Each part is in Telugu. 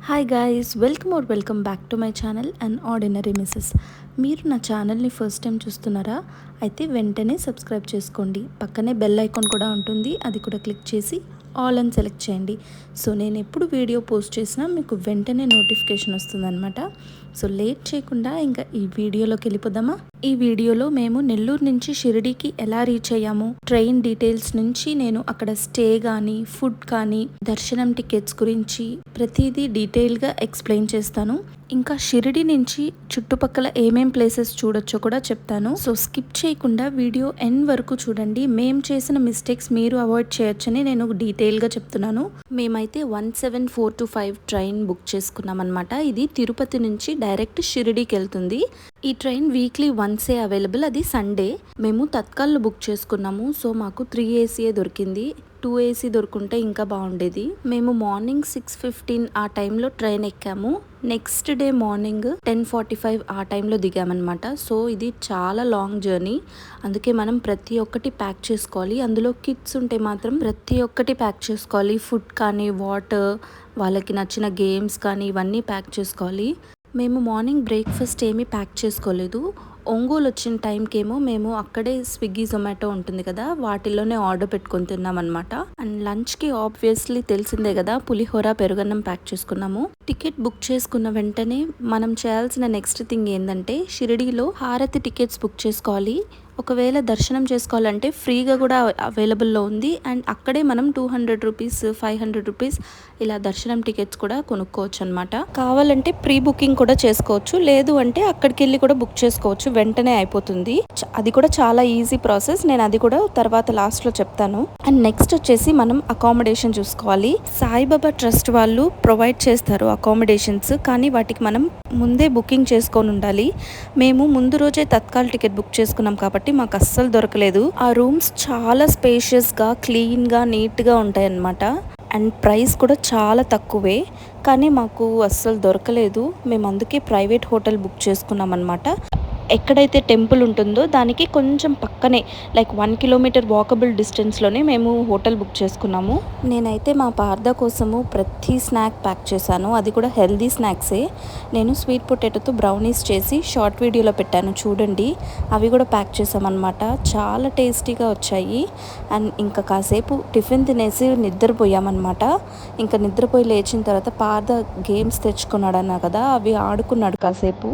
Hi guys, welcome back to my channel and ordinary Mrs. మీరు నా ఛానల్ని ఫస్ట్ టైం చూస్తున్నారా? అయితే వెంటనే సబ్స్క్రైబ్ చేసుకోండి. పక్కనే బెల్ ఐకాన్ కూడా ఉంటుంది, అది కూడా క్లిక్ చేసి ఆల్ అని సెలెక్ట్ చేయండి. సో నేను ఎప్పుడు వీడియో పోస్ట్ చేసినా మీకు వెంటనే నోటిఫికేషన్ వస్తుందన్నమాట. సో లేట్ చేయకుండా ఇంకా ఈ వీడియోలోకి వెళ్ళిపోదామా? ఈ వీడియోలో మేము నెల్లూరు నుంచి షిరిడీకి ఎలా రీచ్ అయ్యాము, ట్రైన్ డీటెయిల్స్ నుంచి నేను అక్కడ స్టే కానీ ఫుడ్ కానీ దర్శనం టికెట్స్ గురించి ప్రతిదీ డీటెయిల్గా ఎక్స్ప్లెయిన్ చేస్తాను. ఇంకా షిరిడి నుంచి చుట్టుపక్కల ఏమేం ప్లేసెస్ చూడొచ్చో కూడా చెప్తాను. సో స్కిప్ చేయకుండా వీడియో ఎండ్ వరకు చూడండి. మేము చేసిన మిస్టేక్స్ మీరు అవాయిడ్ చేయొచ్చని నేను డీటెయిల్గా చెప్తున్నాను. మేమైతే 17425 ట్రైన్ బుక్ చేసుకున్నాం అనమాట. ఇది తిరుపతి నుంచి డైరెక్ట్ షిరిడీకి వెళ్తుంది. ఈ ట్రైన్ వీక్లీ వన్సే అవైలబుల్, అది సండే. మేము తత్కాల్లో బుక్ చేసుకున్నాము. సో మాకు 3 ఏసీయే దొరికింది. 2 ఏసీ దొరుకుంటే ఇంకా బాగుండేది. మేము మార్నింగ్ 6:15 ఆ టైంలో ట్రైన్ ఎక్కాము. నెక్స్ట్ డే మార్నింగ్ 10:45 ఆ టైంలో దిగామన్నమాట. సో ఇది చాలా లాంగ్ జర్నీ, అందుకే మనం ప్రతి ఒక్కటి ప్యాక్ చేసుకోవాలి. అందులో కిడ్స్ ఉంటే మాత్రం ప్రతి ఒక్కటి ప్యాక్ చేసుకోవాలి. ఫుడ్ కానీ వాటర్, వాళ్ళకి నచ్చిన గేమ్స్ కానీ ఇవన్నీ ప్యాక్ చేసుకోవాలి. మేము మార్నింగ్ బ్రేక్ఫాస్ట్ ఏమీ ప్యాక్ చేసుకోలేదు. ఒంగోలు వచ్చిన టైంకేమో మేము అక్కడే స్విగ్గీ జొమాటో ఉంటుంది కదా, వాటిల్లోనే ఆర్డర్ పెట్టుకొని తిన్నాం అనమాట. అండ్ లంచ్కి ఆబ్వియస్లీ తెలిసిందే కదా, పులిహోర పెరుగన్నం ప్యాక్ చేసుకున్నాము. టికెట్ బుక్ చేసుకున్న వెంటనే మనం చేయాల్సిన నెక్స్ట్ థింగ్ ఏంటంటే షిరిడీలో హారతి టికెట్స్ బుక్ చేసుకోవాలి. ఒకవేళ దర్శనం చేసుకోవాలంటే ఫ్రీగా కూడా అవైలబుల్లో ఉంది. అండ్ అక్కడే మనం 200 రూపీస్ 500 రూపీస్ ఇలా దర్శనం టికెట్స్ కూడా కొనుక్కోవచ్చు అనమాట. కావాలంటే ప్రీ బుకింగ్ కూడా చేసుకోవచ్చు, లేదు అంటే అక్కడికి వెళ్ళి కూడా బుక్ చేసుకోవచ్చు, వెంటనే అయిపోతుంది. అది కూడా చాలా ఈజీ ప్రాసెస్, నేను అది కూడా తర్వాత లాస్ట్లో చెప్తాను. అండ్ నెక్స్ట్ వచ్చేసి మనం అకామిడేషన్ చూసుకోవాలి. సాయిబాబా ట్రస్ట్ వాళ్ళు ప్రొవైడ్ చేస్తారు అకామిడేషన్స్, కానీ వాటికి మనం ముందే బుకింగ్ చేసుకొని ఉండాలి. మేము ముందు రోజే తత్కాల్ టికెట్ బుక్ చేసుకున్నాం కాబట్టి మాకు అస్సలు దొరకలేదు. ఆ రూమ్స్ చాలా స్పేషియస్గా, క్లీన్గా, నీట్గా ఉంటాయి అన్నమాట. అండ్ ప్రైస్ కూడా చాలా తక్కువే, కానీ మాకు అస్సలు దొరకలేదు. మేము అందుకే ప్రైవేట్ హోటల్ బుక్ చేసుకున్నాం అనమాట. ఎక్కడైతే టెంపుల్ ఉంటుందో దానికి కొంచెం పక్కనే, లైక్ 1 కిలోమీటర్ వాకబుల్ డిస్టెన్స్లోనే మేము హోటల్ బుక్ చేసుకున్నాము. నేనైతే మా పార్ద కోసము ప్రతి స్నాక్ ప్యాక్ చేశాను, అది కూడా హెల్దీ స్నాక్సే. నేను స్వీట్ పొటాటోతో బ్రౌనీస్ చేసి షార్ట్ వీడియోలో పెట్టాను చూడండి, అవి కూడా ప్యాక్ చేసామన్నమాట. చాలా టేస్టీగా వచ్చాయి. అండ్ ఇంకా కాసేపు టిఫిన్ తినేసి నిద్రపోయామన్నమాట. ఇంకా నిద్రపోయి లేచిన తర్వాత పార్ద గేమ్స్ తెచ్చుకున్నాడు అన్నా కదా, అవి ఆడుకున్నాడు కాసేపు.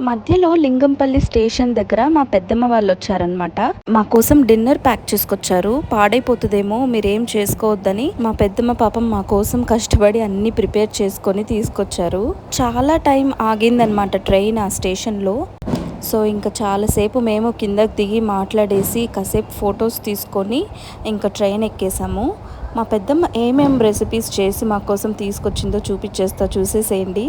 మధ్యలో లింగంపల్లి స్టేషన్ దగ్గర మా పెద్దమ్మ వాళ్ళు వచ్చారనమాట. మా కోసం డిన్నర్ ప్యాక్ చేసుకొచ్చారు. పాడైపోతుందేమో మీరేం చేసుకోవద్దని మా పెద్దమ్మ పాపం మా కోసం కష్టపడి అన్ని ప్రిపేర్ చేసుకొని తీసుకొచ్చారు. చాలా టైం ఆగిందనమాట ట్రైన్ ఆ స్టేషన్లో. సో ఇంకా చాలాసేపు మేము కిందకి దిగి మాట్లాడేసి కాసేపు ఫొటోస్ తీసుకొని ఇంకా ట్రైన్ ఎక్కేసాము. మా పెద్దమ్మ ఏమేం రెసిపీస్ చేసి మా కోసం తీసుకొచ్చిందో చూసేసేయండి.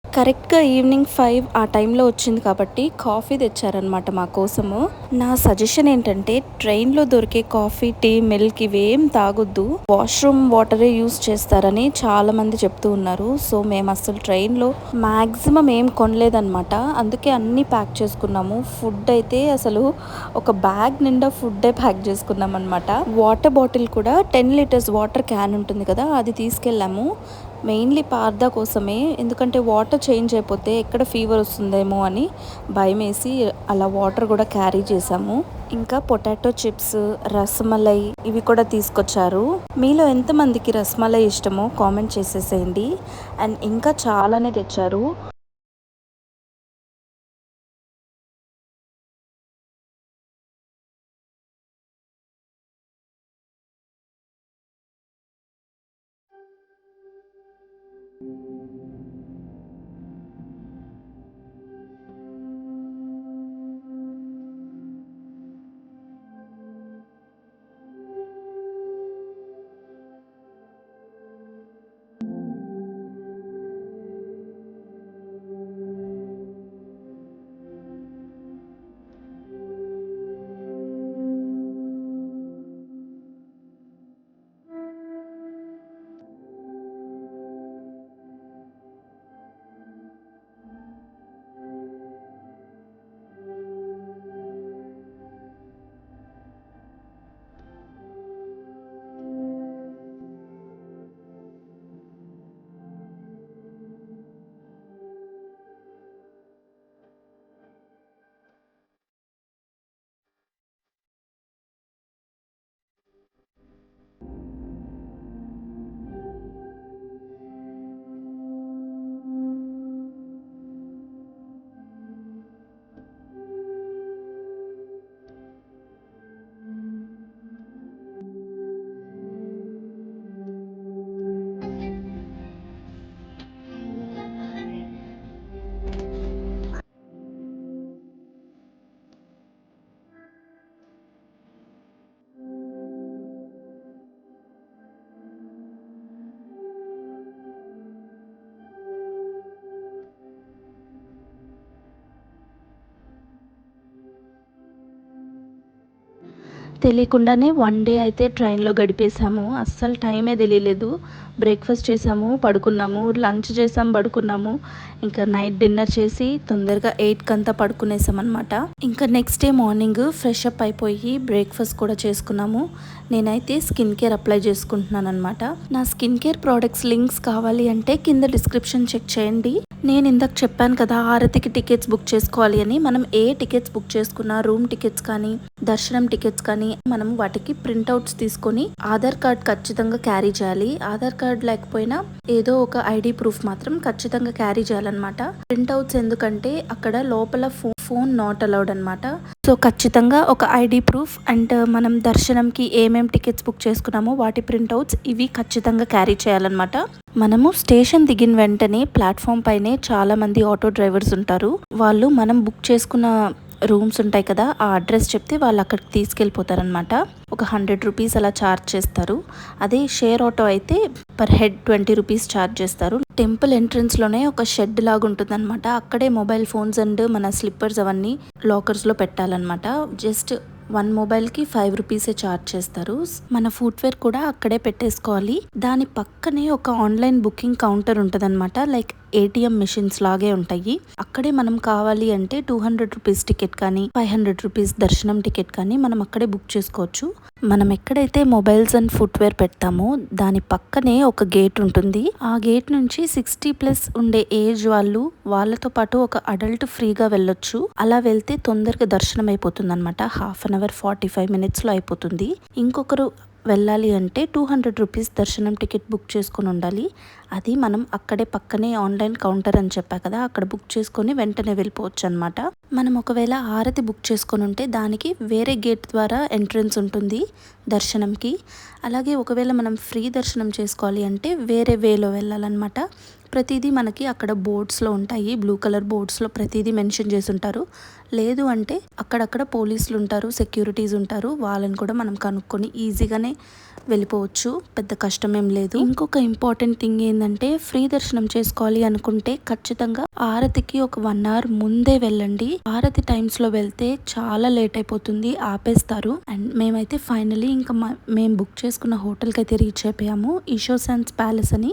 కరెక్ట్గా ఈవినింగ్ 5 ఆ టైంలో వచ్చింది కాబట్టి కాఫీ తెచ్చారనమాట మా కోసము. నా సజెషన్ ఏంటంటే ట్రైన్లో దొరికే కాఫీ, టీ, మిల్క్ ఇవేం తాగొద్దు, వాష్రూమ్ వాటరే యూస్ చేస్తారని చాలా మంది చెప్తూ ఉన్నారు. సో మేము అసలు ట్రైన్లో మ్యాక్సిమం ఏం కొనలేదన్నమాట, అందుకే అన్నీ ప్యాక్ చేసుకున్నాము. ఫుడ్ అయితే అసలు ఒక బ్యాగ్ నిండా ఫుడ్డే ప్యాక్ చేసుకున్నాం అనమాట. వాటర్ బాటిల్ కూడా 10 లీటర్స్ వాటర్ క్యాన్ ఉంటుంది కదా, అది తీసుకెళ్ళాము. మెయిన్లీ పార్ద కోసమే, ఎందుకంటే వాటర్ చేంజ్ అయిపోతే ఎక్కడ ఫీవర్ వస్తుందేమో అని భయం వేసి అలా వాటర్ కూడా క్యారీ చేసాము. ఇంకా పొటాటో చిప్స్, రసమలై ఇవి కూడా తీసుకొచ్చారు. మీలో ఎంతమందికి రసమలై ఇష్టమో కామెంట్ చేసేసేయండి. అండ్ ఇంకా చాలానే తెచ్చారు. తెలియకుండానే వన్ డే అయితే ట్రైన్లో గడిపేశాము. అస్సలు టైమే తెలియలేదు. బ్రేక్ఫాస్ట్ చేసాము, పడుకున్నాము, లంచ్ చేసాం, పడుకున్నాము. ఇంకా నైట్ డిన్నర్ చేసి తొందరగా 8కి అంతా పడుకునేసామన్నమాట. ఇంకా next day morning fresh up అయిపోయి బ్రేక్ఫాస్ట్ కూడా చేసుకున్నాము. నేనైతే స్కిన్ కేర్ అప్లై చేసుకుంటున్నాను అనమాట. నా స్కిన్ కేర్ ప్రోడక్ట్స్ లింక్స్ కావాలి అంటే కింద డిస్క్రిప్షన్ చెక్ చేయండి. నేను ఇందాక చెప్పాను కదా ఆరతికి టికెట్స్ బుక్ చేసుకోవాలి అని. మనం ఏ టికెట్స్ బుక్ చేసుకున్నా, రూమ్ టికెట్స్ కానీ, దర్శనం టికెట్స్ కానీ, మనం వాటికి ప్రింట్అవుట్స్ తీసుకొని ఆధార్ కార్డ్ ఖచ్చితంగా క్యారీ చేయాలి. ఆధార్ కార్డ్ లేకపోయినా ఏదో ఒక ఐడి ప్రూఫ్ మాత్రం ఖచ్చితంగా క్యారీ చేయాలన్నమాట. ప్రింట్అవుట్స్ ఎందుకంటే అక్కడ లోపల ఫోన్ నాట్ అలౌడ్ అనమాట. సో ఖచ్చితంగా ఒక ఐడి ప్రూఫ్ అండ్ మనం దర్శనంకి ఏమేం టికెట్స్ బుక్ చేసుకున్నామో వాటి ప్రింట్అవుట్స్ ఇవి ఖచ్చితంగా క్యారీ చేయాలన్నమాట. మనము స్టేషన్ దిగిన వెంటనే ప్లాట్ఫామ్ పైనే చాలా మంది ఆటో డ్రైవర్స్ ఉంటారు. వాళ్ళు మనం బుక్ చేసుకున్న రూమ్స్ ఉంటాయి కదా, ఆ అడ్రస్ చెప్తే వాళ్ళు అక్కడికి తీసుకెళ్ళిపోతారనమాట. ఒక 100 రూపీస్ అలా ఛార్జ్ చేస్తారు. అదే షేర్ ఆటో అయితే పర్ హెడ్ 20 రూపీస్ ఛార్జ్ చేస్తారు. టెంపుల్ ఎంట్రన్స్లోనే ఒక షెడ్ లాగా ఉంటుంది అనమాట. అక్కడే మొబైల్ ఫోన్స్ అండ్ మన స్లిప్పర్స్ అవన్నీ లాకర్స్లో పెట్టాలన్నమాట. జస్ట్ 1 మొబైల్కి 5 రూపీసే ఛార్జ్ చేస్తారు. మన ఫుట్వేర్ కూడా అక్కడే పెట్టేసుకోవాలి. దాని పక్కనే ఒక ఆన్లైన్ బుకింగ్ కౌంటర్ ఉంటుందన్నమాట. లైక్ ఏటీఎం మిషన్స్ లాగే ఉంటాయి. అక్కడే మనం కావాలి అంటే 200 రూపీస్ టికెట్ కానీ, 500 రూపీస్ దర్శనం టికెట్ కానీ మనం అక్కడే బుక్ చేసుకోవచ్చు. మనం ఎక్కడైతే మొబైల్స్ అండ్ ఫుట్వేర్ పెడతామో దాని పక్కనే ఒక గేట్ ఉంటుంది. ఆ గేట్ నుంచి 60+ ఉండే ఏజ్ వాళ్ళతో పాటు ఒక అడల్ట్ ఫ్రీగా వెళ్ళొచ్చు. అలా వెళ్తే తొందరగా దర్శనం అయిపోతుంది అనమాట. 1/2 అవర్ 45 మినిట్స్లో అయిపోతుంది. ఇంకొకరు వెళ్ళాలి అంటే 200 రూపీస్ దర్శనం టికెట్ బుక్ చేసుకొని ఉండాలి. అది మనం అక్కడే పక్కనే ఆన్లైన్ కౌంటర్ అని చెప్పా కదా, అక్కడ బుక్ చేసుకొని వెంటనే వెళ్ళిపోవచ్చు అనమాట. మనం ఒకవేళ హారతి బుక్ చేసుకొని ఉంటే దానికి వేరే గేట్ ద్వారా ఎంట్రన్స్ ఉంటుంది దర్శనంకి. అలాగే ఒకవేళ మనం ఫ్రీ దర్శనం చేసుకోవాలి అంటే వేరే వేలో వెళ్ళాలన్నమాట. ప్రతిదీ మనకి అక్కడ బోర్డ్స్లో ఉంటాయి. బ్లూ కలర్ బోర్డ్స్లో ప్రతిదీ మెన్షన్ చేసి ఉంటారు. లేదు అంటే అక్కడక్కడ పోలీసులు ఉంటారు, సెక్యూరిటీస్ ఉంటారు. వాళ్ళని కూడా మనం కనుక్కొని ఈజీగానే వెళ్ళిపోవచ్చు. పెద్ద కష్టం ఏం లేదు. ఇంకొక ఇంపార్టెంట్ థింగ్ ఏంటంటే ఫ్రీ దర్శనం చేసుకోవాలి అనుకుంటే ఖచ్చితంగా ఆరతికి ఒక 1 అవర్ ముందే వెళ్ళండి. ఆరతి టైమ్స్లో వెళ్తే చాలా లేట్ అయిపోతుంది, ఆపేస్తారు. అండ్ మేమైతే ఫైనలీ ఇంకా మేము బుక్ చేసుకున్న హోటల్కి అయితే రీచ్ అయిపోయాము. ఈషోసాన్స్ ప్యాలెస్ అని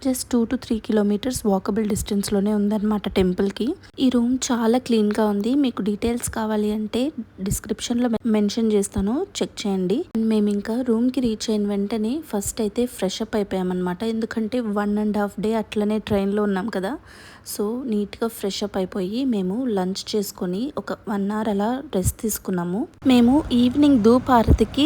జస్ట్ 2 to 3 కిలోమీటర్స్ వాకబుల్ డిస్టెన్స్లోనే ఉందన్నమాట టెంపుల్కి. ఈ రూమ్ చాలా క్లీన్గా ఉంది. మీకు డీటెయిల్స్ కావాలి అంటే డిస్క్రిప్షన్లో మెన్షన్ చేస్తాను, చెక్ చేయండి. మేము ఇంకా రూమ్కి రీచ్ అయిన వెంటనే ఫస్ట్ అయితే ఫ్రెష్ అప్ అయిపోయామన్నమాట. ఎందుకంటే 1.5 డే అట్లనే ట్రైన్లో ఉన్నాం కదా. సో నీట్గా ఫ్రెష్ అప్ అయిపోయి మేము లంచ్ చేసుకొని ఒక 1 అవర్ అలా రెస్ట్ తీసుకున్నాము. మేము ఈవినింగ్ ధూప్ ఆరతికి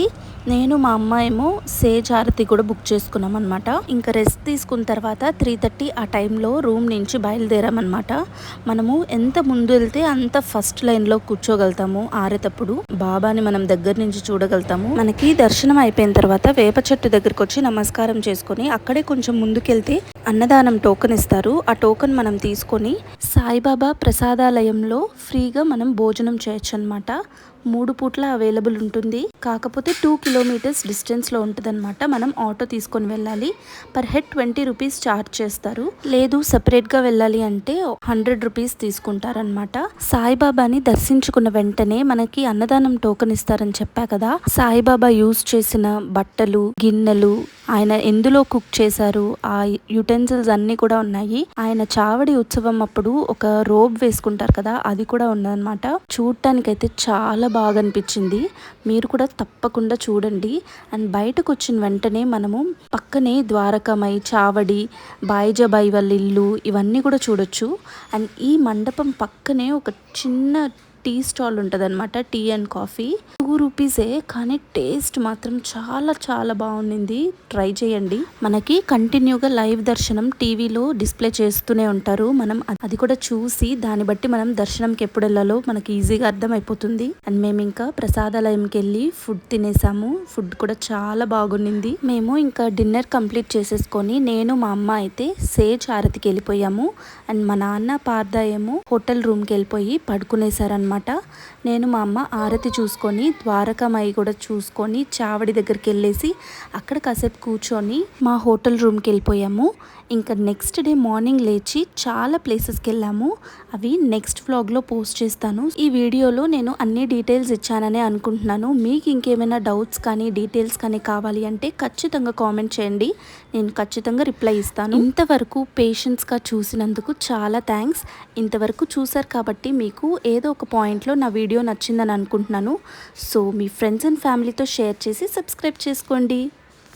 నేను మా అమ్మ ఏమో సేజ్ ఆరతి కూడా బుక్ చేసుకున్నాం అనమాట. ఇంకా రెస్ట్ తీసుకున్న తర్వాత 3:30 ఆ టైంలో రూమ్ నుంచి బయలుదేరామన్నమాట. మనము ఎంత ముందు వెళ్తే అంత ఫస్ట్ లైన్లో కూర్చోగలుగుతాము. ఆరేటప్పుడు బాబాని మనం దగ్గర నుంచి చూడగలుగుతాము. మనకి దర్శనం అయిపోయిన తర్వాత వేప చెట్టు దగ్గరికి వచ్చి నమస్కారం చేసుకొని అక్కడే కొంచెం ముందుకెళ్తే అన్నదానం టోకెన్ ఇస్తారు. ఆ టోకెన్ మనం తీసుకొని సాయిబాబా ప్రసాదాలయంలో ఫ్రీగా మనం భోజనం చేయొచ్చు అనమాట. 3 పూట్ల అవైలబుల్ ఉంటుంది. కాకపోతే 2 కిలోమీటర్స్ డిస్టెన్స్లో ఉంటుంది అనమాట. మనం ఆటో తీసుకొని వెళ్ళాలి. పర్ హెడ్ 20 రూపీస్ ఛార్జ్ చేస్తారు. లేదు సపరేట్గా వెళ్ళాలి అంటే 100 రూపీస్ తీసుకుంటారనమాట. సాయిబాబాని దర్శించుకున్న వెంటనే మనకి అన్నదానం టోకెన్ ఇస్తారని చెప్పా కదా. సాయిబాబా యూజ్ చేసిన బట్టలు, గిన్నెలు, ఆయన ఎందులో కుక్ చేశారు, ఆ యుటెన్సిల్స్ అన్నీ కూడా ఉన్నాయి. ఆయన చావడి ఉత్సవం అప్పుడు ఒక రోబ్ వేసుకుంటారు కదా, అది కూడా ఉందన్నమాట. చూడటానికైతే చాలా బాగా అనిపించింది. మీరు కూడా తప్పకుండా చూడండి. అండ్ బయటకు వచ్చిన వెంటనే మనము పక్కనే ద్వారకామై, చావడి, బాయిజాబాయి వాళ్ళ ఇల్లు ఇవన్నీ కూడా చూడొచ్చు. అండ్ ఈ మండపం పక్కనే ఒక చిన్న టీ స్టాల్ ఉంటుంది అనమాట. టీ అండ్ కాఫీ 2 రూపీసే, కానీ టేస్ట్ మాత్రం చాలా చాలా బాగుంది. ట్రై చేయండి. మనకి కంటిన్యూగా లైవ్ దర్శనం టీవీలో డిస్ప్లే చేస్తూనే ఉంటారు. మనం అది కూడా చూసి దాన్ని బట్టి మనం దర్శనంకి ఎప్పుడు వెళ్ళాలో మనకి ఈజీగా అర్థమైపోతుంది. అండ్ మేము ఇంకా ప్రసాదాలయంకి వెళ్ళి ఫుడ్ తినేసాము. ఫుడ్ కూడా చాలా బాగుండింది. మేము ఇంకా డిన్నర్ కంప్లీట్ చేసేసుకొని నేను మా అమ్మ అయితే సేజ్ హారతికి వెళ్ళిపోయాము. అండ్ మా నాన్న పార్దా ఏమో హోటల్ రూమ్కి వెళ్ళిపోయి పడుకునేసారనమాట. నేను మా అమ్మ ఆరతి చూసుకొని ద్వారకామాయి కూడా చూసుకొని చావడి దగ్గరికి వెళ్ళేసి అక్కడ కాసేపు కూర్చొని మా హోటల్ రూమ్కి వెళ్ళిపోయాము. ఇంకా నెక్స్ట్ డే మార్నింగ్ లేచి చాలా ప్లేసెస్కి వెళ్ళాము. అవి నెక్స్ట్ వ్లాగ్లో పోస్ట్ చేస్తాను. ఈ వీడియోలో నేను అన్ని డీటెయిల్స్ ఇచ్చాననే అనుకుంటున్నాను. మీకు ఇంకేమైనా డౌట్స్ కానీ డీటెయిల్స్ కానీ కావాలి అంటే ఖచ్చితంగా కామెంట్ చేయండి. నేను ఖచ్చితంగా రిప్లై ఇస్తాను. ఇంతవరకు పేషెన్స్గా చూసినందుకు చాలా థ్యాంక్స్. ఇంతవరకు చూసారు కాబట్టి మీకు ఏదో ఒక పాయింట్లో నా వీడియో నచ్చిందని అనుకుంటున్నాను. సో మీ ఫ్రెండ్స్ అండ్ ఫ్యామిలీతో షేర్ చేసి సబ్స్క్రైబ్ చేసుకోండి.